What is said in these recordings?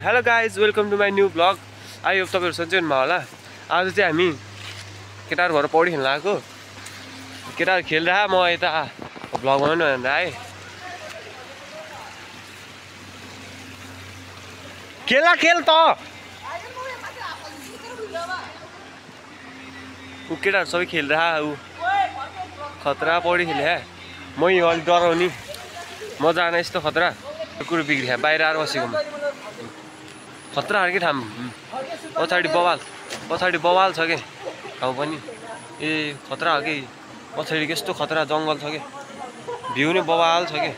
Hello guys, welcome to my new blog. I hope तपाईँहरू सन्चै हुनुभयो होला। आज चाहिँ हामी केटाहरू भएर पौडी खेल्न आएको। केटाहरू खेलिरह, म यता भ्लग बनाउनु भनेर आएँ। खेल त ऊ केटाहरू सबै खेलिरह। ऊ खतरा पौडी खेले म अलिक डराउने। म जान यस्तो खतरा कुरो बिग्रिया बाहिर आएर बसेको म। खतरा खालके ठाउँ। पछाडि बवाल छ के ठाउँ पनि। ए खतरा हो कि पछाडि कस्तो खतरा जङ्गल छ कि भ्यू नै बवाल छ कि।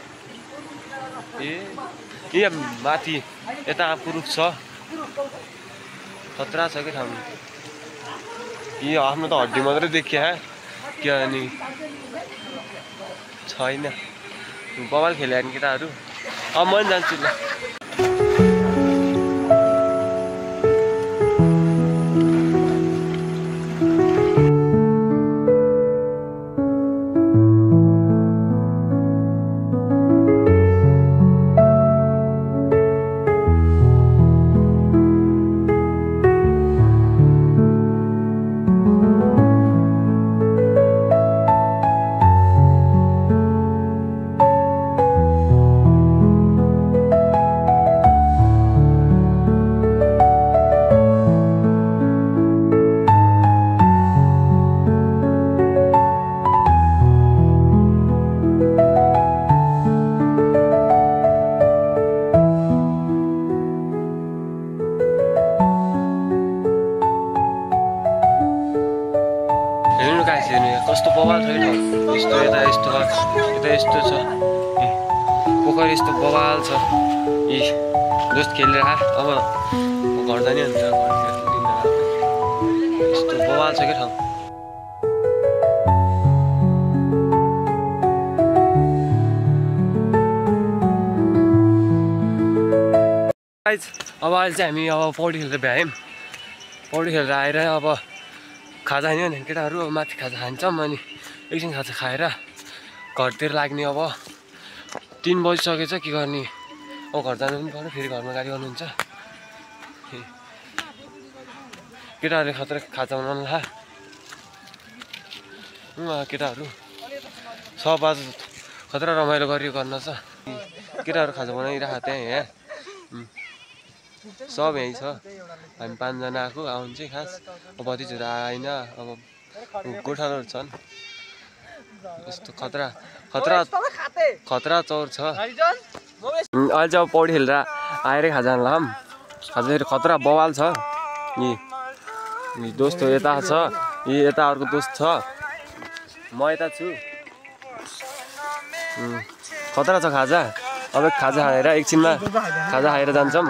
ए माथि यता पुरुष छ, खतरा छ कि ठाउँ। आफ्नो त हड्डी मात्रै देखिया के अनि छैन। बवाल खेले नि केटाहरू। अब म पनि जान्छु ल। कस्तो बवाल छैन यस्तो। यता यस्तो छ। पोखरी यस्तो बवाल छ। दोस्त खेलेर अब घर जाने हुन्छ। यस्तो बवाल छ क्या ठाउँ। अब अहिले चाहिँ हामी अब पौडी खेलेर भ्यायौँ। पौडी खेलेर आएर अब खाजा खाने भने केटाहरू अब माथि खाजा खान्छौँ। अनि एकछिन खाजा खाएर घरतिर लाग्ने। अब 3 बजिसकेछ, के गर्ने। अब घर जानु पनि पर्यो, फेरि घरमा गाडी गर्नुहुन्छ। केटाहरूले खतरा खाजा बनाउनु ला। केटाहरू सब आज खतरा रमाइलो गरी गर्न छ। केटाहरू खाजा बनाइरहेको त्यहाँ यहाँ सब यहीँ छ। हामी 5 जना आएको आउनु चाहिँ खास। अब भतिजहरू आएन। अब गोठालोहरू छन्। यस्तो खतरा चौर छ। अहिले चाहिँ अब पौडी खेलेर आएर खाजा खाम। खाजा फेरि खतरा बवाल छ। दोस्त यता छ, यता अर्को दोस्त छ, म यता छु। खतरा छ खाजा। अब खाजा खाएर एकछिनमा खाजा खाएर जान्छौँ।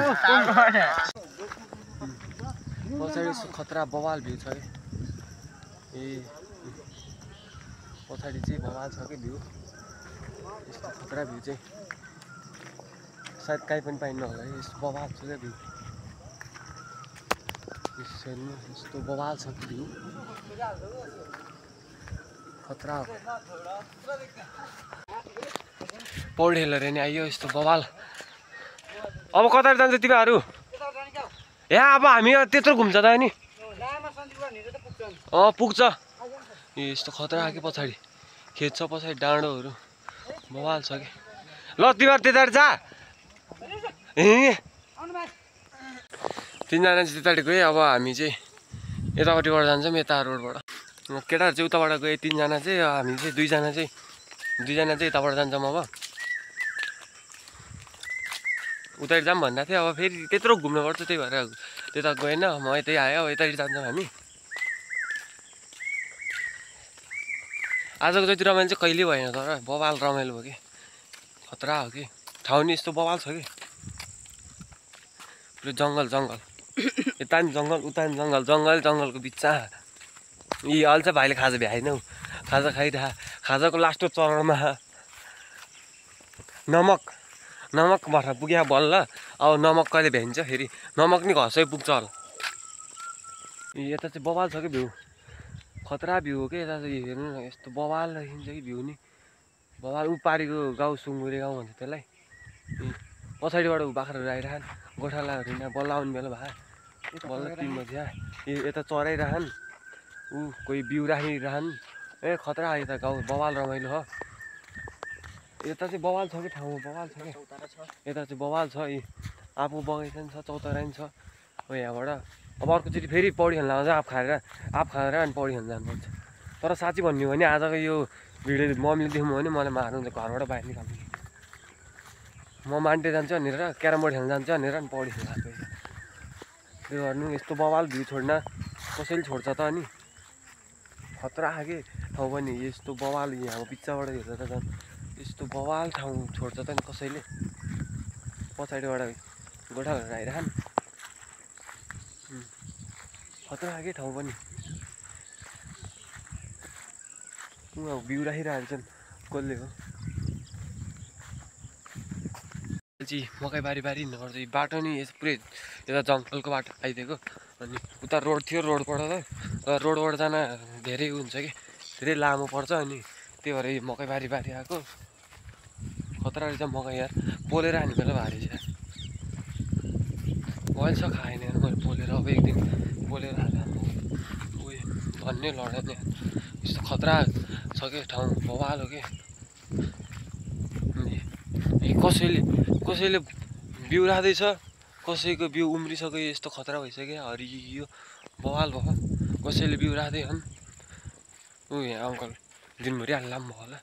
पछाडि यस्तो खतरा बवाल भ्यू छ कि। पछाडि चाहिँ बवाल छ कि भ्यू। यस्तो खतरा भ्यू चाहिँ सायद काहीँ पनि पाइन्न होला है। यस्तो बवाल छ क्या भ्यू। यस्तो बवाल छ कि भ्यू खतरा हो। पौडी खेलेर नि आइयो यस्तो बवाल। अब कता जान्छ तिमीहरू? अब हामी त्यत्रो घुम्छ त नि। पुग्छ। यस्तो खतरा कि पछाडि खेत छ, पछाडि डाँडोहरू बवाल छ कि। ल तिमीहरू त्यताबाट जा। 3 जना चाहिँ त्यताबाट गयो। अब हामी चाहिँ यतापट्टिबाट जान्छौँ, यता रोडबाट। केटाहरू चाहिँ उताबाट गयो 3 जना चाहिँ। हामी चाहिँ 2 जना चाहिँ यताबाट जान्छौँ। अब उताबाट जाऊँ भन्दा थियो। अब फेरि त्यत्रो घुम्नुपर्छ, त्यही भएर त्यता गएन। म यतै आयो। अब यताबाट जान्छौँ हामी। आजको जति रमाइलो चाहिँ कहिले भएन, तर बवाल रमाइलो भयो कि। खतरा हो कि ठाउँ नि यस्तो बवाल छ कि। पुरै जङ्गल यता नि जङ्गल, उता नि जङ्गलको बिचमा। अहिले चाहिँ भाइले खाजा भ्याएन हौ। खाजा खाइरह। खाजाको लास्टको चरणमा नमक भर्खर पुग्यो बल्ल। अब नमक कहिले भ्याइन्छ फेरि। नमक नि घसै पुग्छ होला। यता चाहिँ बवाल छ कि भ्यू। खतरा भ्यू हो कि यता चाहिँ। हेर्नु न यस्तो बवाल देखिन्छ कि भ्यू नि। बवाल। उपारिको गाउँ सुँगुरे गाउँ भन्छ त्यसलाई। पछाडिबाट बाख्राहरू आइरहन् गोठालाहरू यहाँ बल्ल आउने बेला भए बल्ल 3 बजी यता चराइरहन् कोही बिउ राखिरहन् खतरा यता गाउँ बवाल रमाइलो हो यता चाहिँ बवाल छ कि ठाउँमा बवाल छ कि यता चाहिँ बवाल छ आफू बगैँचा नि छ चौतारा नि छ हो यहाँबाट अब अर्कोचोटि फेरि पौडी खेल्न आउँछ आफ खाएर अनि पौडी खेल्न जानुपर्छ तर साँच्ची भन्ने हो भने आजको यो भिडियो मम्मीले देख्नु भने मलाई मार्नुहुन्छ घरबाट बाहिर निकाल्नु म मान्टे जान्छु भनेर क्यारम बोर्ड खेल्न जान्छु भनेर अनि पौडी खेल्न आएको त्यो गर्नु यस्तो बवाल भ्यू छोड्न कसैले छोड्छ त अनि खतरा खाके ठाउँ पनि यस्तो बवाल यहाँ बिचबाट हेर्दा त झन् यस्तो बवाल ठाउँ छोड्छ त नि कसैले पछाडिबाट गोठाहरू आइरहन् खतरा खाके ठाउँ पनि बिउ राखिरहेको छन् कसले हो मकै बारी हिँड्नुपर्छ बाटो नि पुरै यता जङ्गलको बाटो आइदिएको अनि उता रोड थियो रोडबाट त रोडबाट जान धेरै हुन्छ कि धेरै लामो पर्छ अनि त्यही भएर मकै बारी आएको खतरा रहेछ मकै यार पोलेर हाने बेला भारी छ अहिले छ खाएन यार मैले पोलेर अब एक दिन पोलेर हाल्दा उयो भन्ने लडाइने यस्तो खतरा छ कि ठाउँ बवाल हो कि कसैले बिउ राख्दैछ कसैको बिउ उम्रिसक्यो यस्तो खतरा भइसक्यो हरियो बवाल भयो कसैले बिउ राख्दैछन् यहाँ अङ्कल दिनभरि हल्ला पनि भयो होला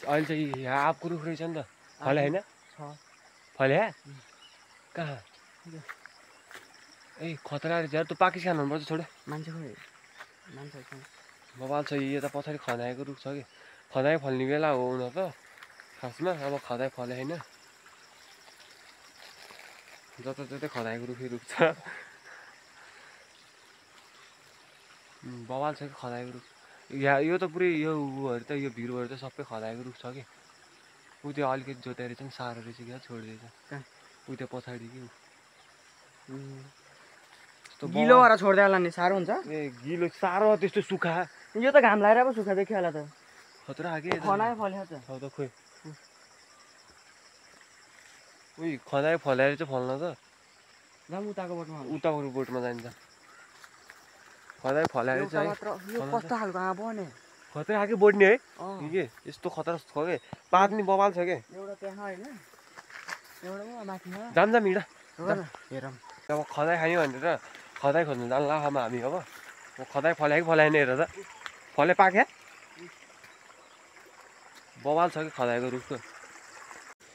अहिले चाहिँ यहाँ आँपको रुख रहेछ नि त फल्यो होइन फल्यो कहाँ खतरा रहेछ यार त्यो पाकिस्तान हुनुपर्छ छोडो मान्छे बवाल छ यता पछाडि खनाएको रुख छ कि खदाई फल्ने बेला हो उनीहरू त खासमा अब खदाई फले होइन जताततै खदाएको रुखै रुख छ बवाल छ कि खदाएको रुख यहाँ यो त पुरै यो उहरू त यो भिरुहरू त सबै खदाएको रुख छ कि ऊ त्यो अलिकति जोताएर चाहिँ साह्रो रहेछ क्या छोडिदिएछ ऊ त्यो पछाडि कि गिलो भएर छोड्दै होला नि साह्रो हुन्छ गिलो साह्रो त्यस्तो सुक्खा यो त घाम लगाएर पो सुक्खा देखियो होला त खतरा के खनायो फल्यो त हौ त खोइ उही खनायो फल्याएर चाहिँ फल्न त उताको बोटमा जान्छ खदायो फल्याएर चाहिँ यो कस्तो खालको आँप हो नि खतरा खाके बोट्ने है के यस्तो खतरा छ के पात नि बवाल छ के एउटा त्यहाँ हैन एउटा माथि जान्छ मिडा हेरम अब खदाई खायो भनेर खदाई खोज्नु जान्ला हामी अब खदाई फल्यायो कि फल्याएन हेर त फले पाक्या बवाल छ कि खदाएको रुखको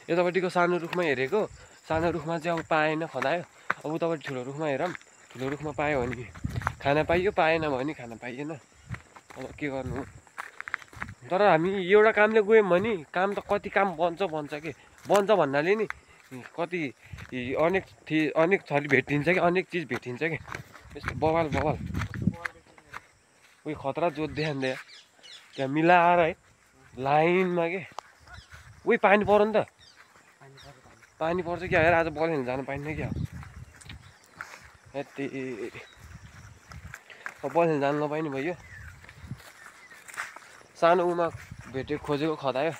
यतापट्टिको सानो रुखमा हेरेको सानो रुखमा चाहिँ अब पाएन खदायो अब उतापट्टि ठुलो रुखमा हेरौँ ठुलो रुखमा पायो भने खाना पाइयो पाएन भने खाना पाइएन अब के गर्नु तर हामी एउटा कामले गयौँ भने काम त कति काम बन्छ कि बन्छ भन्नाले नि कति अनेक थरी भेटिन्छ कि अनेक चिज भेटिन्छ कि यस्तो बवाल उयो खतरा जोत देखाउँदै त्यहाँ मिलाएर है लाइनमा के उही पानी पर्यो नि त पानी पर्छ क्या हेर आज बल खेल्न जानु पाइन्न क्या यति बल खेल्न जानु नपाइने भयो सानोमा खोजेको खदायो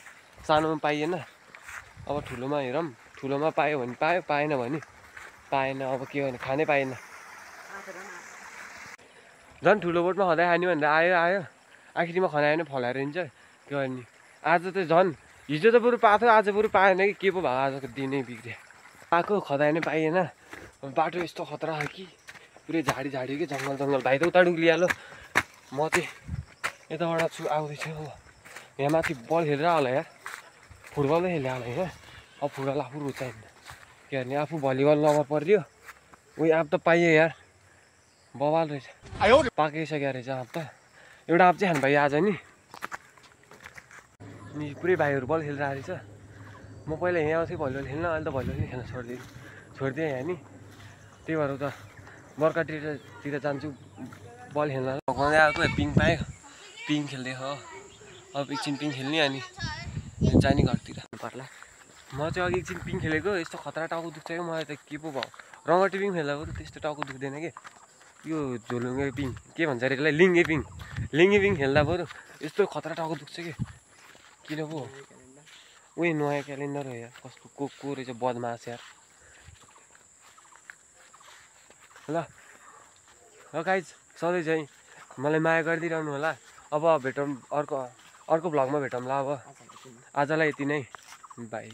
सानोमा पाइएन अब ठुलोमा हेरौँ ठुलोमा पायो भने पायो पाएन भने पाएन अब के गर्ने खानै पाएन झन् ठुलो बोटमा खदायो खाने भनेर आयो आखिरीमा खनायो भने फलाएर हिँड्छ के गर्ने आज त झन् हिजो त बरु पाएको आज बरु पाएन कि के पो भयो आजको दिनै बिग्रियो पाएको खदायो नै पाइएन बाटो यस्तो खतरा छ कि पुरै झाडी कि जङ्गल भाइ त उता डुक्लिहाल्यो म चाहिँ यताबाट आउँदैछु यहाँ माथि बल खेलेर होला यार फुटबलै खेल्यो होला यहाँ अब फुटबल आफू रुचाइन्न के गर्ने आफू भलिबल लभर परियो उयो आँप त पाइयो यार बवाल रहेछ पाकिसक्यो रहेछ आँप त एउटा आँप चाहिँ खानु पाइयो आज नि पुरै भाइहरू बल खेलिरहेको रहेछ म पहिला यहाँ आउँथेँ भलिबल खेल्न अहिले त भलिबल खेल्न छोडिदिएँ यहाँ नि त्यही भएर त बर्खातिर जान्छु बल खेल्न गाउँदै आएको पिङ पायो पिङ खेल्दै हो अब एकछिन पिङ खेल्ने अनि जाने घरतिर पर्ला म चाहिँ अघि एकछिन पिङ खेलेको यस्तो खतरा टाउको दुख्छ कि मलाई त के पो भयो रङ्गटी पिङ खेल्दा बरु त्यस्तो टाउको दुख्दैन कि यो झोलुङ्गे पिङ के भन्छ अरे यसलाई लिङ्गे पिङ खेल्दा बरु यस्तो खतरा टाउको दुख्छ कि किन पो उही नयाँ क्यालेन्डर हो यार कस्तो को रहेछ बदमास यार ल ल गाइज सधैँ चाहिँ मलाई माया गरिदिइरहनु होला अब भेटौँ अर्को भ्लगमा भेटौँला अब आजलाई चाहिँ आजलाई यति नै बाई